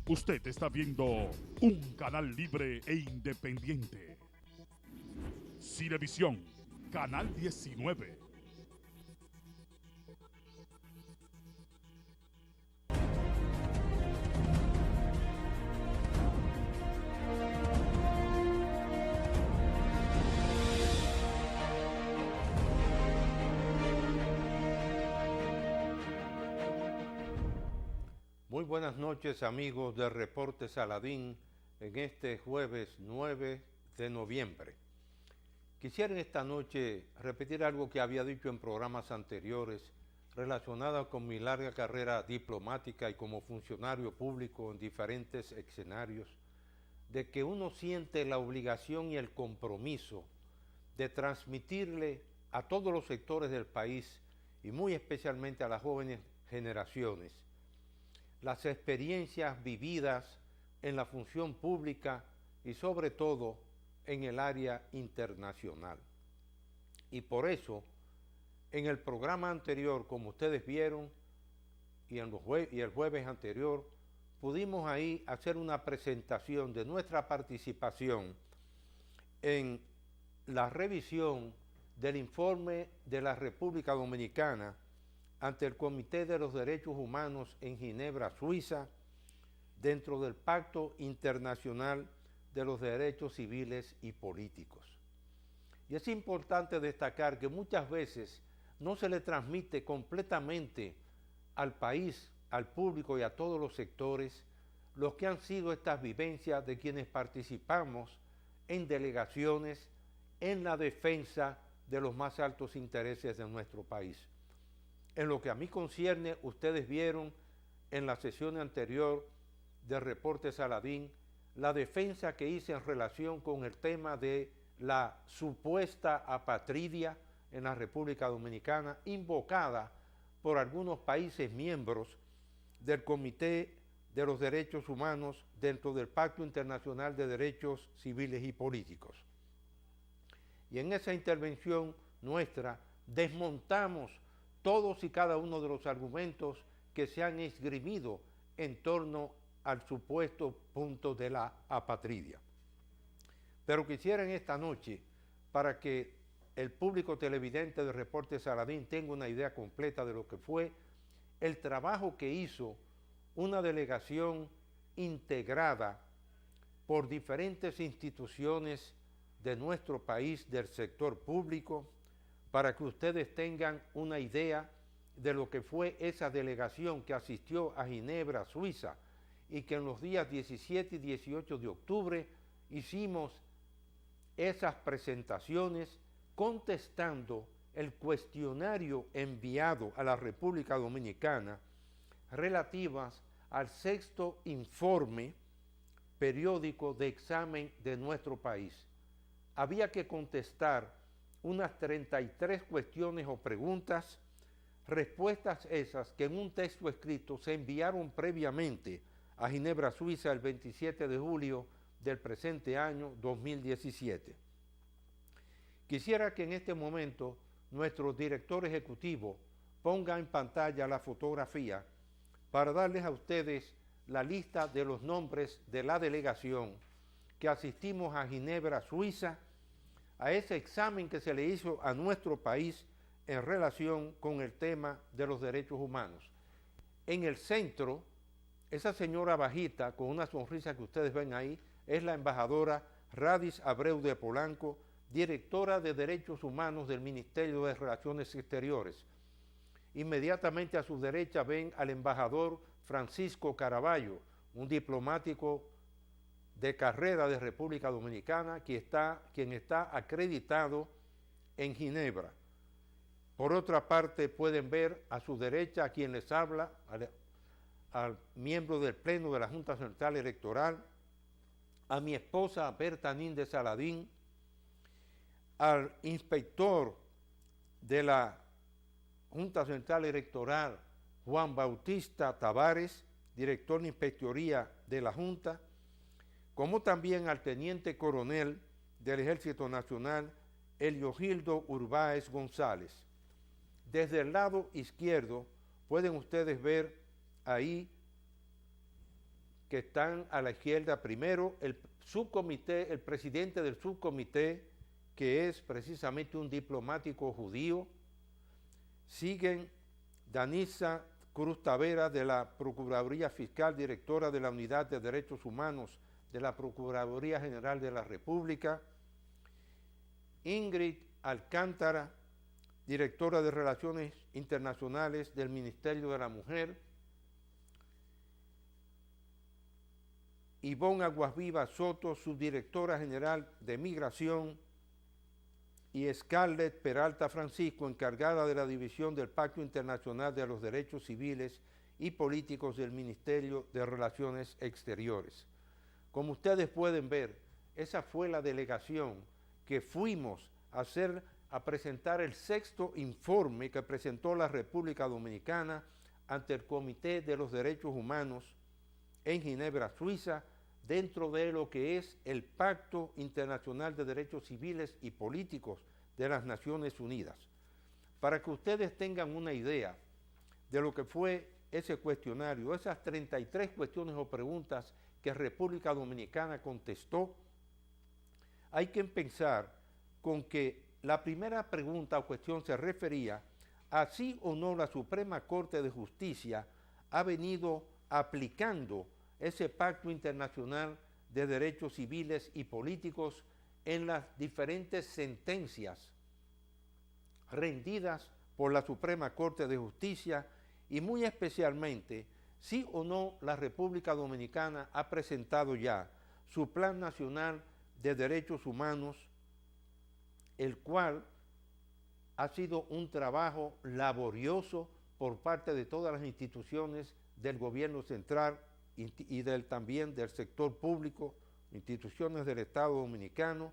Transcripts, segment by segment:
Usted está viendo un canal libre e independiente. Cinevisión, Canal 19. Muy buenas noches, amigos de Reporte Saladín, en este jueves 9 de noviembre. Quisiera en esta noche repetir algo que había dicho en programas anteriores relacionado con mi larga carrera diplomática y como funcionario público en diferentes escenarios, de que uno siente la obligación y el compromiso de transmitirle a todos los sectores del país y muy especialmente a las jóvenes generaciones las experiencias vividas en la función pública y sobre todo en el área internacional. Y por eso, en el programa anterior, como ustedes vieron, y el jueves anterior, pudimos ahí hacer una presentación de nuestra participación en la revisión del informe de la República Dominicana ante el Comité de los Derechos Humanos en Ginebra, Suiza, dentro del Pacto Internacional de los Derechos Civiles y Políticos. Y es importante destacar que muchas veces no se le transmite completamente al país, al público y a todos los sectores los que han sido estas vivencias de quienes participamos en delegaciones en la defensa de los más altos intereses de nuestro país. En lo que a mí concierne, ustedes vieron en la sesión anterior de Reporte Saladín la defensa que hice en relación con el tema de la supuesta apatridia en la República Dominicana, invocada por algunos países miembros del Comité de los Derechos Humanos dentro del Pacto Internacional de Derechos Civiles y Políticos. Y en esa intervención nuestra desmontamos todos y cada uno de los argumentos que se han esgrimido en torno al supuesto punto de la apatridia. Pero quisiera en esta noche, para que el público televidente de Reporte Saladín tenga una idea completa de lo que fue el trabajo que hizo una delegación integrada por diferentes instituciones de nuestro país, del sector público, para que ustedes tengan una idea de lo que fue esa delegación que asistió a Ginebra, Suiza, y que en los días 17 y 18 de octubre hicimos esas presentaciones contestando el cuestionario enviado a la República Dominicana relativas al sexto informe periódico de examen de nuestro país. Había que contestar unas 33 cuestiones o preguntas, respuestas esas que en un texto escrito se enviaron previamente a Ginebra, Suiza, el 27 de julio del presente año 2017. Quisiera que en este momento nuestro director ejecutivo ponga en pantalla la fotografía para darles a ustedes la lista de los nombres de la delegación que asistimos a Ginebra, Suiza, a ese examen que se le hizo a nuestro país en relación con el tema de los derechos humanos. En el centro, esa señora bajita con una sonrisa que ustedes ven ahí, es la embajadora Radis Abreu de Polanco, directora de Derechos Humanos del Ministerio de Relaciones Exteriores. Inmediatamente a su derecha ven al embajador Francisco Caraballo, un diplomático de carrera de República Dominicana, quien está acreditado en Ginebra. Por otra parte, pueden ver a su derecha a quien les habla, al miembro del Pleno de la Junta Central Electoral, a mi esposa Berta Níndez Saladín, al inspector de la Junta Central Electoral, Juan Bautista Tavares, director de Inspectoría de la Junta, como también al teniente coronel del Ejército Nacional, Eliogildo Urbáez González. Desde el lado izquierdo pueden ustedes ver ahí que están a la izquierda. Primero, el subcomité, el presidente del subcomité, que es precisamente un diplomático judío. Siguen Danisa Cruz Tavera, de la Procuraduría Fiscal, directora de la Unidad de Derechos Humanos de la Procuraduría General de la República. Ingrid Alcántara, directora de Relaciones Internacionales del Ministerio de la Mujer. Ivonne Aguasvivas Soto, subdirectora general de Migración. Y Scarlett Peralta Francisco, encargada de la División del Pacto Internacional de los Derechos Civiles y Políticos del Ministerio de Relaciones Exteriores. Como ustedes pueden ver, esa fue la delegación que fuimos a presentar el 6º informe que presentó la República Dominicana ante el Comité de los Derechos Humanos en Ginebra, Suiza, dentro de lo que es el Pacto Internacional de Derechos Civiles y Políticos de las Naciones Unidas. Para que ustedes tengan una idea de lo que fue ese cuestionario, esas 33 cuestiones o preguntas que República Dominicana contestó, hay que pensar con que la primera pregunta o cuestión se refería a si o no la Suprema Corte de Justicia ha venido aplicando ese Pacto Internacional de Derechos Civiles y Políticos en las diferentes sentencias rendidas por la Suprema Corte de Justicia, y muy especialmente si o no la República Dominicana ha presentado ya su Plan Nacional de Derechos Humanos, el cual ha sido un trabajo laborioso por parte de todas las instituciones del gobierno central y también del sector público, instituciones del Estado Dominicano,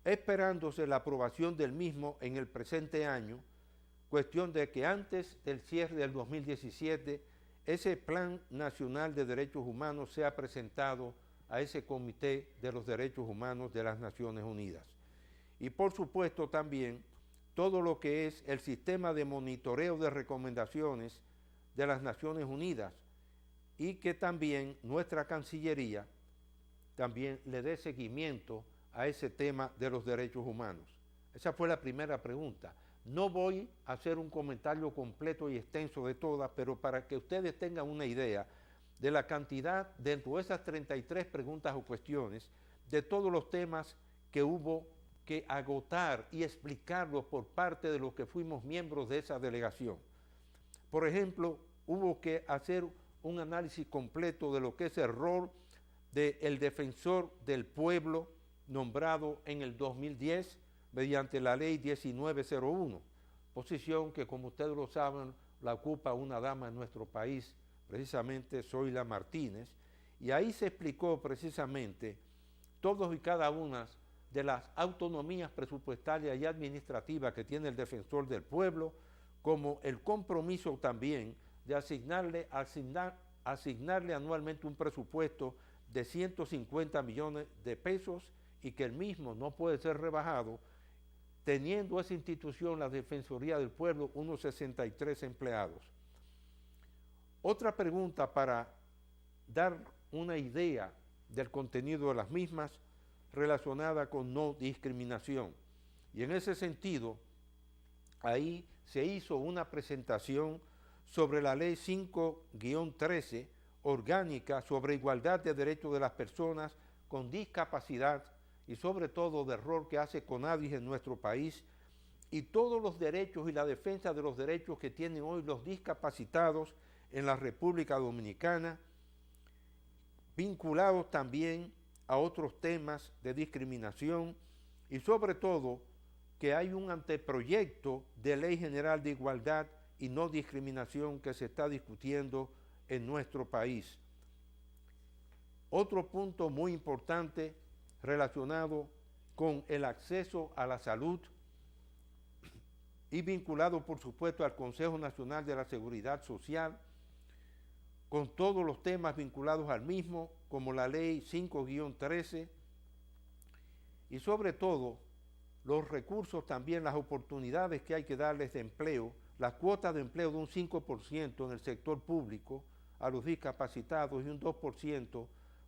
esperándose la aprobación del mismo en el presente año, cuestión de que antes del cierre del 2017 ese Plan Nacional de Derechos Humanos sea presentado a ese Comité de los Derechos Humanos de las Naciones Unidas. Y por supuesto también todo lo que es el sistema de monitoreo de recomendaciones de las Naciones Unidas, y que también nuestra Cancillería también le dé seguimiento a ese tema de los derechos humanos. Esa fue la primera pregunta. No voy a hacer un comentario completo y extenso de todas, pero para que ustedes tengan una idea de la cantidad, dentro de esas 33 preguntas o cuestiones, de todos los temas que hubo que agotar y explicarlos por parte de los que fuimos miembros de esa delegación. Por ejemplo, hubo que hacer un análisis completo de lo que es el rol del defensor del pueblo nombrado en el 2010 mediante la ley 1901, posición que, como ustedes lo saben, la ocupa una dama en nuestro país, precisamente Zoila Martínez, y ahí se explicó precisamente todos y cada una de las autonomías presupuestarias y administrativas que tiene el defensor del pueblo, como el compromiso también de asignarle anualmente un presupuesto de 150 millones de pesos y que el mismo no puede ser rebajado, teniendo esa institución, la Defensoría del Pueblo, unos 63 empleados. Otra pregunta para dar una idea del contenido de las mismas, relacionada con no discriminación. Y en ese sentido, ahí se hizo una presentación sobre la Ley 5-13, orgánica sobre igualdad de derechos de las personas con discapacidad y sobre todo del rol que hace CONADIS en nuestro país y todos los derechos y la defensa de los derechos que tienen hoy los discapacitados en la República Dominicana, vinculados también a otros temas de discriminación y sobre todo que hay un anteproyecto de Ley General de Igualdad y No Discriminación que se está discutiendo en nuestro país. Otro punto muy importante relacionado con el acceso a la salud y vinculado, por supuesto, al Consejo Nacional de la Seguridad Social, con todos los temas vinculados al mismo, como la Ley 5-13, y sobre todo los recursos también, las oportunidades que hay que darles de empleo, las cuotas de empleo de un 5% en el sector público, a los discapacitados y un 2%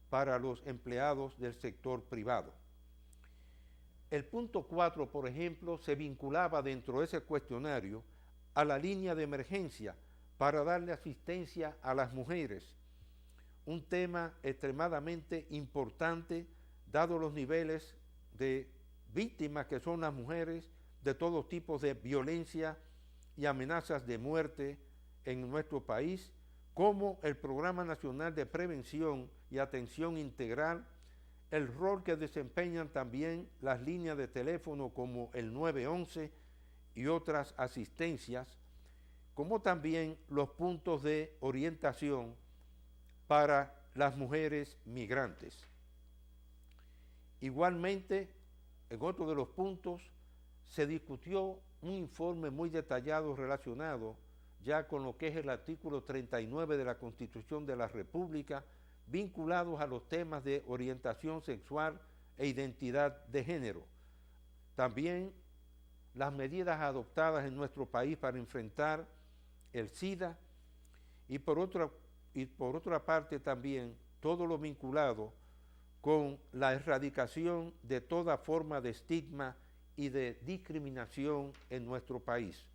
para los empleados del sector privado. El punto 4, por ejemplo, se vinculaba dentro de ese cuestionario a la línea de emergencia para darle asistencia a las mujeres, un tema extremadamente importante dado los niveles de víctimas que son las mujeres de todo tipo de violencia y amenazas de muerte en nuestro país, como el Programa Nacional de Prevención y Atención Integral, el rol que desempeñan también las líneas de teléfono como el 911 y otras asistencias, como también los puntos de orientación para las mujeres migrantes. Igualmente, en otro de los puntos, se discutió un informe muy detallado relacionado ya con lo que es el artículo 39 de la Constitución de la República, vinculados a los temas de orientación sexual e identidad de género. También las medidas adoptadas en nuestro país para enfrentar el SIDA y por otra parte también todo lo vinculado con la erradicación de toda forma de estigma y de discriminación en nuestro país.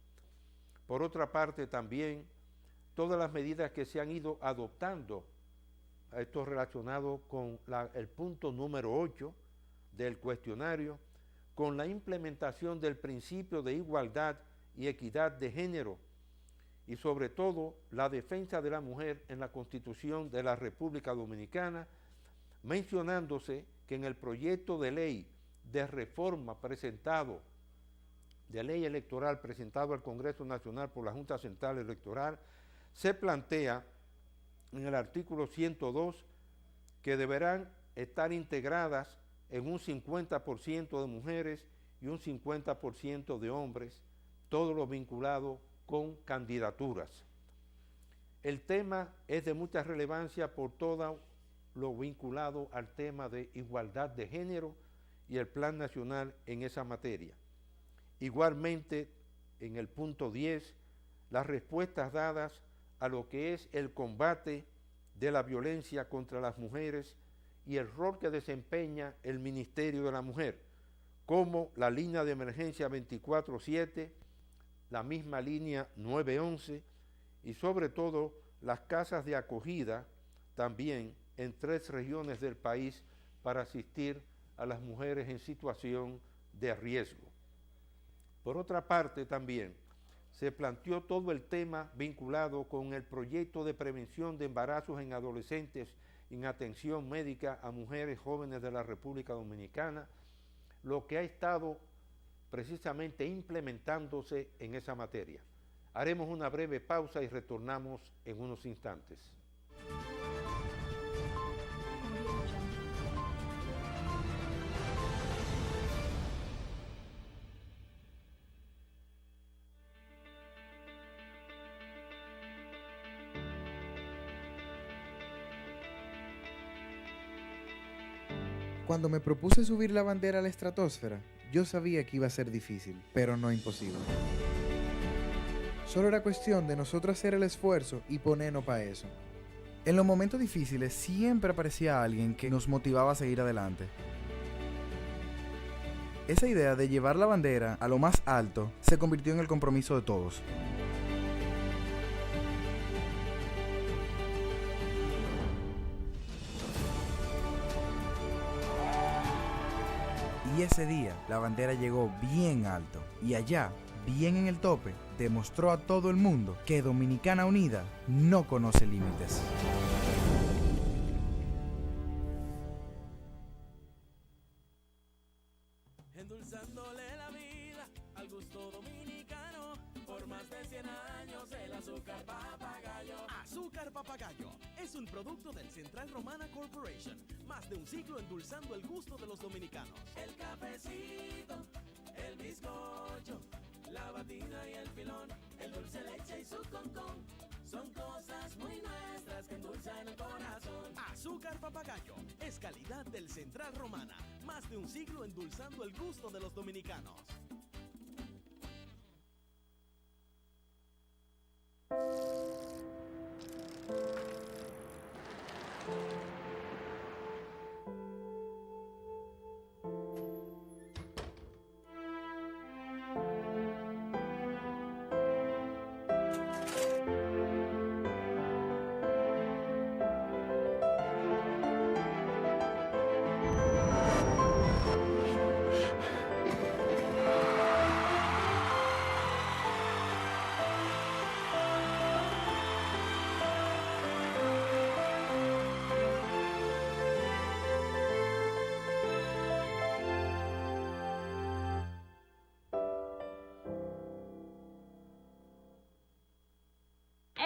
Por otra parte también todas las medidas que se han ido adoptando, esto relacionado con el punto número 8 del cuestionario, con la implementación del principio de igualdad y equidad de género y sobre todo la defensa de la mujer en la Constitución de la República Dominicana, mencionándose que en el proyecto de ley de reforma de ley electoral presentado al Congreso Nacional por la Junta Central Electoral, se plantea en el artículo 102 que deberán estar integradas en un 50% de mujeres y un 50% de hombres, todo lo vinculado con candidaturas. El tema es de mucha relevancia por todo lo vinculado al tema de igualdad de género y el Plan Nacional en esa materia. Igualmente, en el punto 10, las respuestas dadas a lo que es el combate de la violencia contra las mujeres y el rol que desempeña el Ministerio de la Mujer, como la línea de emergencia 24/7, la misma línea 911 y sobre todo las casas de acogida también en 3 regiones del país para asistir a las mujeres en situación de riesgo. Por otra parte también se planteó todo el tema vinculado con el proyecto de prevención de embarazos en adolescentes en atención médica a mujeres jóvenes de la República Dominicana, lo que ha estado precisamente implementándose en esa materia. Haremos una breve pausa y retornamos en unos instantes. Cuando me propuse subir la bandera a la estratosfera, yo sabía que iba a ser difícil, pero no imposible. Solo era cuestión de nosotros hacer el esfuerzo y ponernos para eso. En los momentos difíciles siempre aparecía alguien que nos motivaba a seguir adelante. Esa idea de llevar la bandera a lo más alto se convirtió en el compromiso de todos. Y ese día la bandera llegó bien alto y allá, bien en el tope, demostró a todo el mundo que Dominicana Unida no conoce límites. Endulzándole la vida al gusto dominicano, por más de 100 años el azúcar papagayo. Azúcar papagayo es un producto del Central Romana Corporation, más de un siglo endulzando el gusto de los dominicanos. El cafecito, el bizcocho, la batina y el filón, el dulce leche y su concón, son cosas muy nuestras que endulzan el corazón. Azúcar papagayo es calidad del Central Romana, más de un siglo endulzando el gusto de los dominicanos.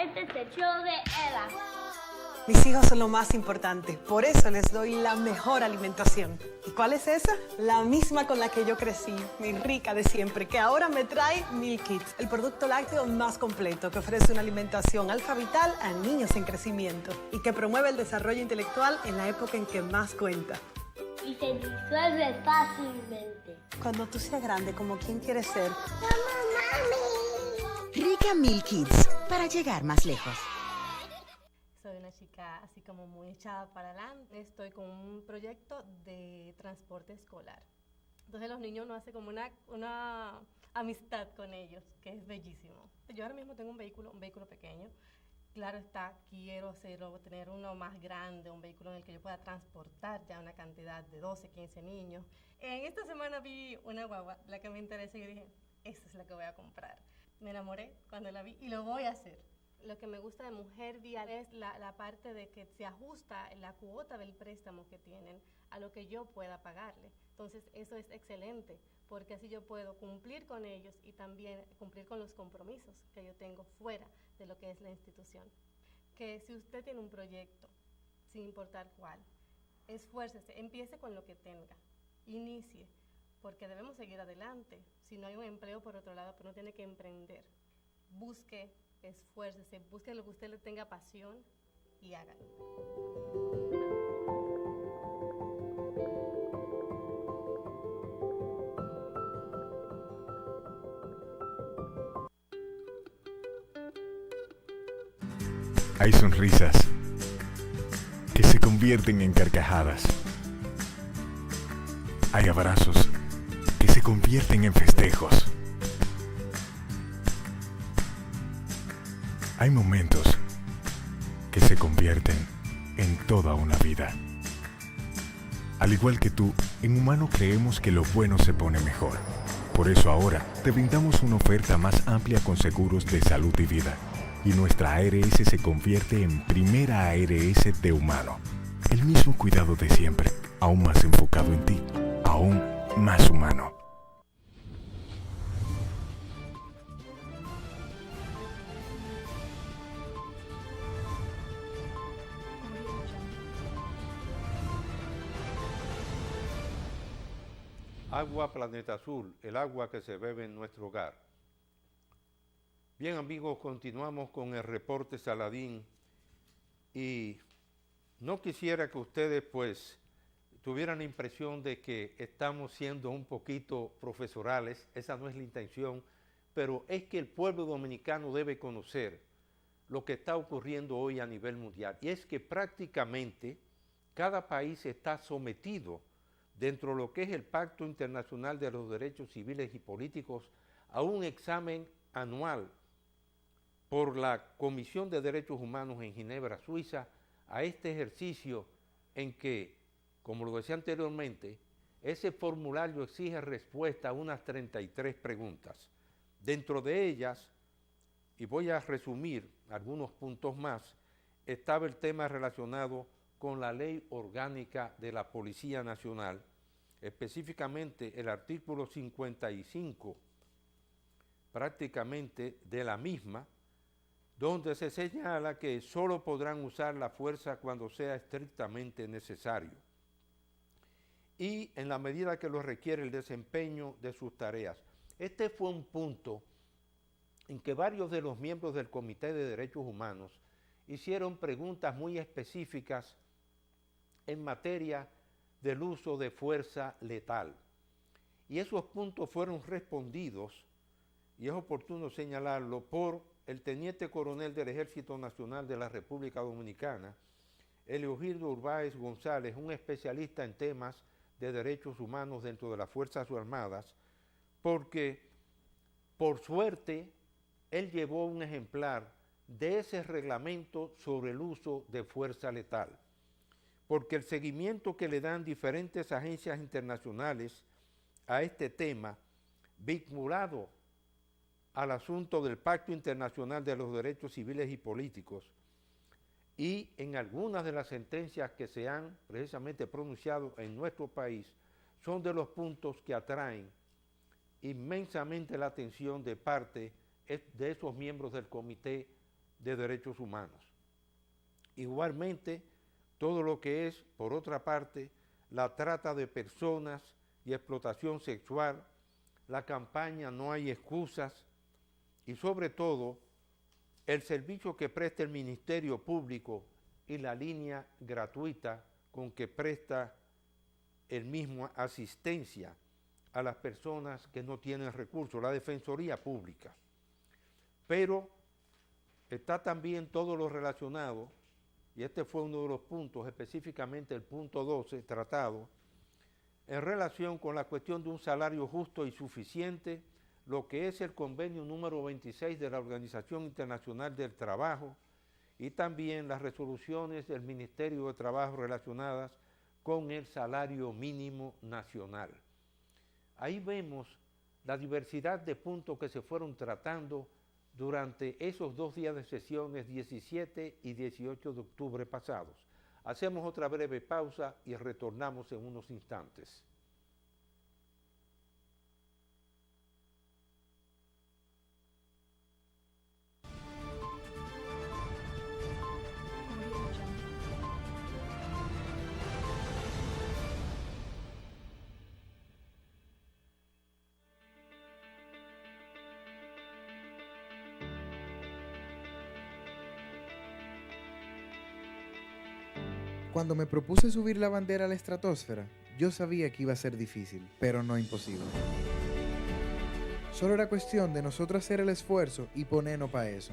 Este es el show de Ela. Mis hijos son lo más importante, por eso les doy la mejor alimentación. ¿Y cuál es esa? La misma con la que yo crecí, mi rica de siempre, que ahora me trae Milk Kids, el producto lácteo más completo que ofrece una alimentación alfa vital a niños en crecimiento y que promueve el desarrollo intelectual en la época en que más cuenta. Y se disuelve fácilmente. Cuando tú seas grande, como quien quieres ser. ¡Mami! Rica Milk Kids, para llegar más lejos. Soy una chica así como muy echada para adelante. Estoy con un proyecto de transporte escolar. Entonces los niños uno hace como una amistad con ellos, que es bellísimo. Yo ahora mismo tengo un vehículo pequeño. Claro está, quiero hacerlo, tener uno más grande, un vehículo en el que yo pueda transportar ya una cantidad de 12, 15 niños. En esta semana vi una guagua, la que me interesa, y yo dije, esta es la que voy a comprar. Me enamoré cuando la vi y lo voy a hacer. Lo que me gusta de Mujer Vial es la parte de que se ajusta la cuota del préstamo que tienen a lo que yo pueda pagarle. Entonces eso es excelente, porque así yo puedo cumplir con ellos y también cumplir con los compromisos que yo tengo fuera de lo que es la institución. Que si usted tiene un proyecto, sin importar cuál, esfuércese, empiece con lo que tenga, inicie, porque debemos seguir adelante. Si no hay un empleo por otro lado, pero uno tiene que emprender. Busque, esfuércese, busque lo que usted le tenga pasión y hágalo. Hay sonrisas que se convierten en carcajadas. Hay abrazos que se convierten en festejos. Hay momentos que se convierten en toda una vida. Al igual que tú, en Humano creemos que lo bueno se pone mejor. Por eso ahora te brindamos una oferta más amplia con seguros de salud y vida. Y nuestra ARS se convierte en primera ARS de Humano. El mismo cuidado de siempre, aún más enfocado en ti, aún más humano. Agua Planeta Azul, el agua que se bebe en nuestro hogar. Bien amigos, continuamos con el reporte Saladín y no quisiera que ustedes pues tuvieran la impresión de que estamos siendo un poquito profesorales, esa no es la intención, pero es que el pueblo dominicano debe conocer lo que está ocurriendo hoy a nivel mundial, y es que prácticamente cada país está sometido dentro de lo que es el Pacto Internacional de los Derechos Civiles y Políticos a un examen anual por la Comisión de Derechos Humanos en Ginebra, Suiza, a este ejercicio en que, como lo decía anteriormente, ese formulario exige respuesta a unas 33 preguntas. Dentro de ellas, y voy a resumir algunos puntos más, estaba el tema relacionado con la Ley Orgánica de la Policía Nacional, específicamente el artículo 55, prácticamente de la misma, donde se señala que solo podrán usar la fuerza cuando sea estrictamente necesario y en la medida que lo requiere el desempeño de sus tareas. Este fue un punto en que varios de los miembros del Comité de Derechos Humanos hicieron preguntas muy específicas en materia del uso de fuerza letal. Y esos puntos fueron respondidos, y es oportuno señalarlo, por el Teniente Coronel del Ejército Nacional de la República Dominicana, Eleogildo Urbáez González, un especialista en temas de derechos humanos dentro de las Fuerzas Armadas, porque, por suerte, él llevó un ejemplar de ese reglamento sobre el uso de fuerza letal, porque el seguimiento que le dan diferentes agencias internacionales a este tema, vinculado al asunto del Pacto Internacional de los Derechos Civiles y Políticos, y en algunas de las sentencias que se han precisamente pronunciado en nuestro país, son de los puntos que atraen inmensamente la atención de parte de esos miembros del Comité de derechos humanos. Igualmente, todo lo que es, por otra parte, la trata de personas y explotación sexual, la campaña No hay excusas y sobre todo el servicio que presta el Ministerio Público y la línea gratuita con que presta el mismo asistencia a las personas que no tienen recursos, la Defensoría Pública. Pero está también todo lo relacionado, y este fue uno de los puntos, específicamente el punto 12 tratado, en relación con la cuestión de un salario justo y suficiente, lo que es el convenio número 26 de la Organización Internacional del Trabajo y también las resoluciones del Ministerio de Trabajo relacionadas con el salario mínimo nacional. Ahí vemos la diversidad de puntos que se fueron tratando durante esos 2 días de sesiones, 17 y 18 de octubre pasados. Hacemos otra breve pausa y retornamos en unos instantes. Cuando me propuse subir la bandera a la estratosfera, yo sabía que iba a ser difícil, pero no imposible. Solo era cuestión de nosotros hacer el esfuerzo y ponernos para eso.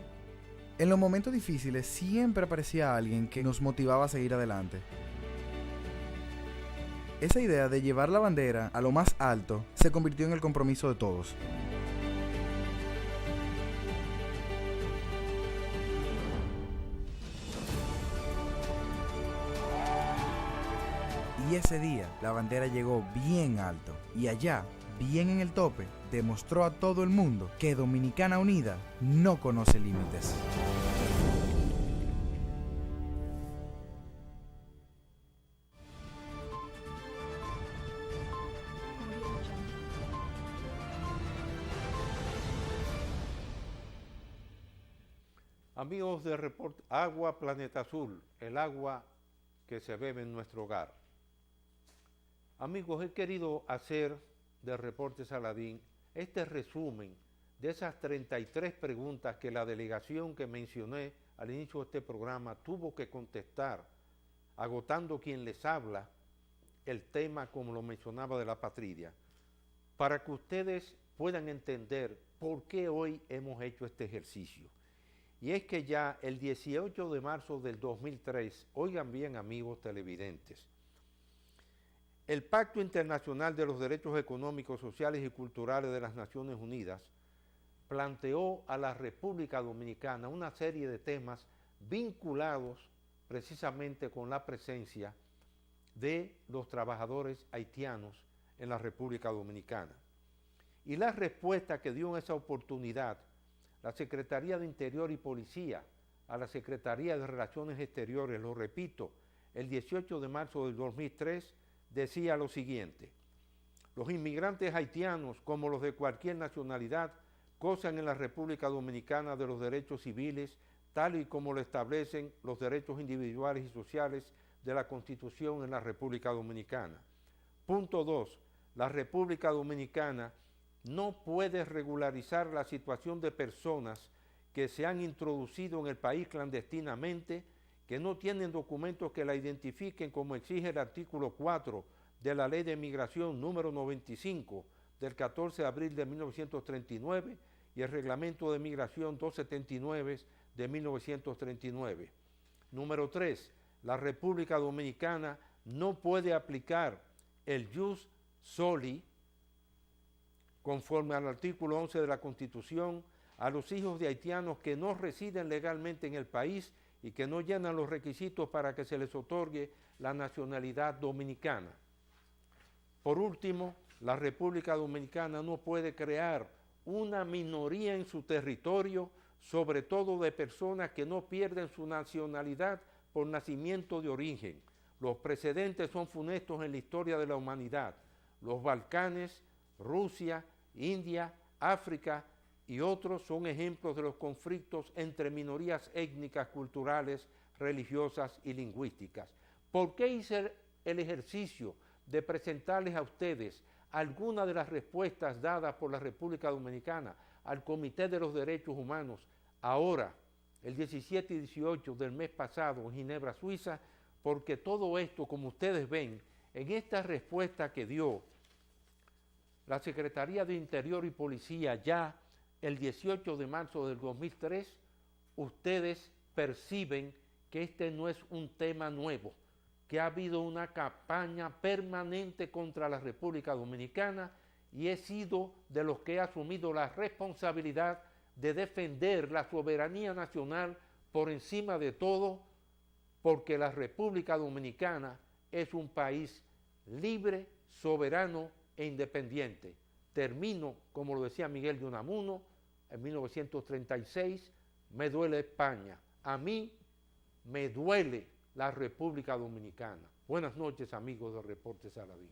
En los momentos difíciles siempre aparecía alguien que nos motivaba a seguir adelante. Esa idea de llevar la bandera a lo más alto se convirtió en el compromiso de todos. Y ese día la bandera llegó bien alto y allá, bien en el tope, demostró a todo el mundo que Dominicana Unida no conoce límites. Amigos de Report Agua Planeta Azul, el agua que se bebe en nuestro hogar. Amigos, he querido hacer de Reporte Saladín este resumen de esas 33 preguntas que la delegación que mencioné al inicio de este programa tuvo que contestar, agotando quien les habla el tema, como lo mencionaba, de la patria, para que ustedes puedan entender por qué hoy hemos hecho este ejercicio. Y es que ya el 18 de marzo del 2003, oigan bien amigos televidentes, el Pacto Internacional de los Derechos Económicos, Sociales y Culturales de las Naciones Unidas planteó a la República Dominicana una serie de temas vinculados precisamente con la presencia de los trabajadores haitianos en la República Dominicana. Y la respuesta que dio en esa oportunidad la Secretaría de Interior y Policía a la Secretaría de Relaciones Exteriores, lo repito, el 18 de marzo del 2003, decía lo siguiente: los inmigrantes haitianos, como los de cualquier nacionalidad, gozan en la República Dominicana de los derechos civiles, tal y como lo establecen los derechos individuales y sociales de la Constitución en la República Dominicana. Punto 2. La República Dominicana no puede regularizar la situación de personas que se han introducido en el país clandestinamente, que no tienen documentos que la identifiquen, como exige el artículo 4 de la Ley de Migración número 95 del 14 de abril de 1939 y el Reglamento de Migración 279 de 1939. Número 3. La República Dominicana no puede aplicar el jus soli, conforme al artículo 11 de la Constitución, a los hijos de haitianos que no residen legalmente en el país y que no llenan los requisitos para que se les otorgue la nacionalidad dominicana. Por último, la República Dominicana no puede crear una minoría en su territorio, sobre todo de personas que no pierden su nacionalidad por nacimiento de origen. Los precedentes son funestos en la historia de la humanidad. Los Balcanes, Rusia, India, África y otros son ejemplos de los conflictos entre minorías étnicas, culturales, religiosas y lingüísticas. ¿Por qué hice el ejercicio de presentarles a ustedes algunas de las respuestas dadas por la República Dominicana al Comité de los Derechos Humanos ahora, el 17 y 18 del mes pasado en Ginebra, Suiza? Porque todo esto, como ustedes ven, en esta respuesta que dio la Secretaría de Interior y Policía ya el 18 de marzo del 2003, ustedes perciben que este no es un tema nuevo, que ha habido una campaña permanente contra la República Dominicana y he sido de los que he asumido la responsabilidad de defender la soberanía nacional por encima de todo, porque la República Dominicana es un país libre, soberano e independiente. Termino, como lo decía Miguel de Unamuno, en 1936, me duele España. A mí me duele la República Dominicana. Buenas noches, amigos de Reportes Saladín.